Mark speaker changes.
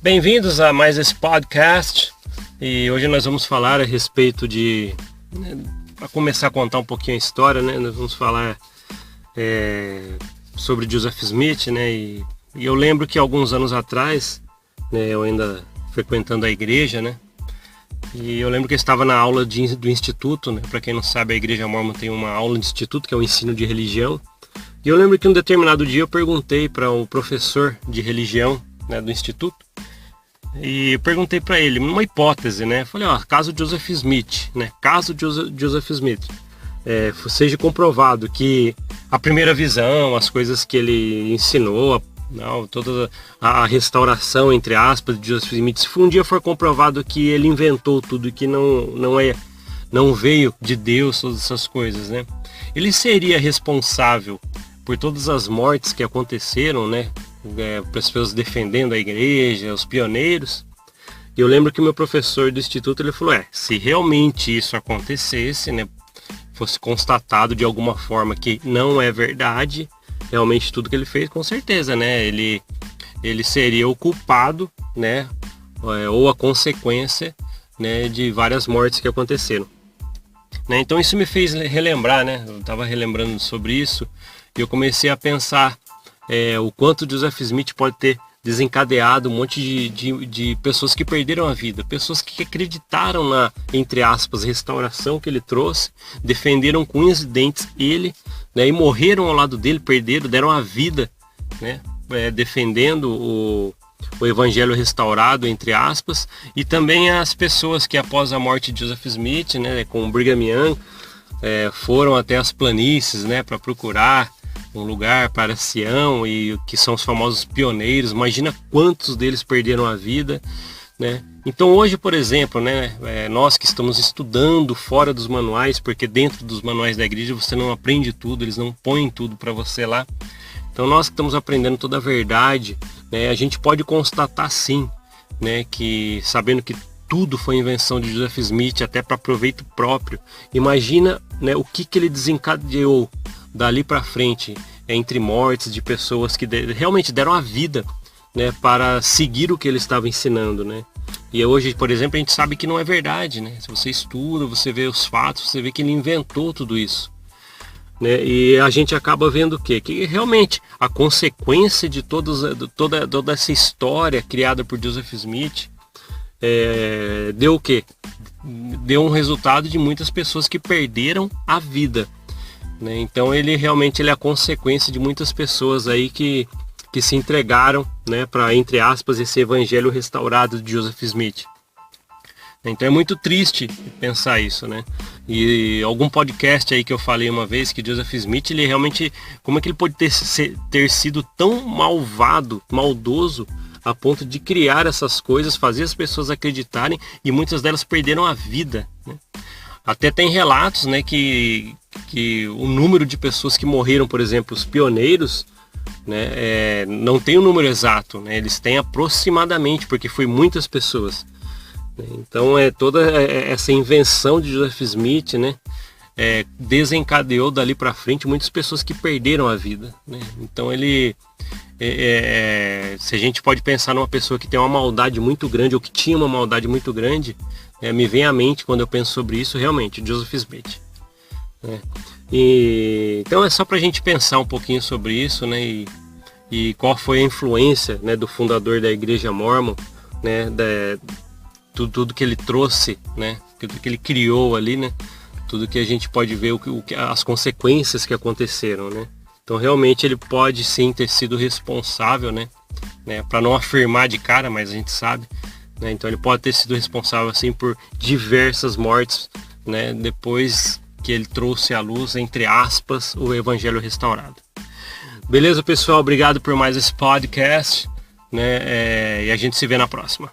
Speaker 1: Bem-vindos a mais esse podcast e hoje nós vamos falar a respeito de, para começar a contar um pouquinho a história, né? Nós vamos falar sobre Joseph Smith, né? E eu lembro que alguns anos atrás, né, eu ainda frequentando a igreja, né? E eu lembro que eu estava na aula do instituto, né? Para quem não sabe, a Igreja Mórmon tem uma aula de instituto que é o ensino de religião. E eu lembro que um determinado dia eu perguntei para um professor de religião, né, do instituto. E eu perguntei para ele, numa hipótese, né? Falei, caso Joseph Smith, né? Caso Joseph Smith seja comprovado que a primeira visão, as coisas que ele ensinou, toda a restauração, entre aspas, de Joseph Smith, se um dia for comprovado que ele inventou tudo e que não veio de Deus, todas essas coisas, né? Ele seria responsável por todas as mortes que aconteceram, né? Pessoas defendendo a igreja, os pioneiros. E eu lembro que o meu professor do instituto, ele falou, se realmente isso acontecesse, né, fosse constatado de alguma forma que não é verdade, realmente tudo que ele fez, com certeza, né, ele seria o culpado, né, ou a consequência, né, de várias mortes que aconteceram. Né, então isso me fez relembrar, né, eu estava relembrando sobre isso, e eu comecei a pensar o quanto Joseph Smith pode ter desencadeado um monte de pessoas que perderam a vida, pessoas que acreditaram na, entre aspas, restauração que ele trouxe, defenderam com unhas e dentes ele, né, e morreram ao lado dele, deram a vida, né, defendendo o evangelho restaurado, entre aspas, e também as pessoas que após a morte de Joseph Smith, né, com Brigham Young, foram até as planícies, né, para procurar um lugar para Sião, e que são os famosos pioneiros. Imagina quantos deles perderam a vida, né? Então hoje, por exemplo, né, nós que estamos estudando fora dos manuais, porque dentro dos manuais da igreja você não aprende tudo, eles não põem tudo para você lá. Então nós que estamos aprendendo toda a verdade, né, a gente pode constatar sim, né, que sabendo que tudo foi invenção de Joseph Smith, até para proveito próprio. Imagina, né, o que ele desencadeou dali para frente, entre mortes de pessoas que realmente deram a vida, né, para seguir o que ele estava ensinando, né? E hoje, por exemplo, a gente sabe que não é verdade, né? Se você estuda, você vê os fatos, você vê que ele inventou tudo isso, né? E a gente acaba vendo o quê? Que realmente a consequência de toda essa história criada por Joseph Smith deu o quê? Deu um resultado de muitas pessoas que perderam a vida, né? Então ele realmente é a consequência de muitas pessoas aí que se entregaram, né, para, entre aspas, esse evangelho restaurado de Joseph Smith. Então é muito triste pensar isso, né? E algum podcast aí que eu falei uma vez que Joseph Smith, ele realmente, como é que ele pode ter sido tão maldoso a ponto de criar essas coisas, fazer as pessoas acreditarem, e muitas delas perderam a vida, né? Até tem relatos, né, que o número de pessoas que morreram, por exemplo, os pioneiros, né, não tem um número exato, né, eles têm aproximadamente, porque foi muitas pessoas. Então toda essa invenção de Joseph Smith, né, desencadeou dali para frente muitas pessoas que perderam a vida, né? Então ele se a gente pode pensar numa pessoa que tem uma maldade muito grande, ou que tinha uma maldade muito grande, me vem à mente quando eu penso sobre isso, realmente, Joseph Smith, né? Então é só para a gente pensar um pouquinho sobre isso, né? E qual foi a influência, né, do fundador da Igreja Mórmon, né? Tudo que ele trouxe, né? Tudo que ele criou ali, né? Tudo que a gente pode ver, as consequências que aconteceram, né? Então realmente ele pode sim ter sido responsável, né? Para não afirmar de cara, mas a gente sabe, né? Então ele pode ter sido responsável assim por diversas mortes, né, depois que ele trouxe à luz, entre aspas, o evangelho restaurado. Beleza, pessoal? Obrigado por mais esse podcast, né? E a gente se vê na próxima.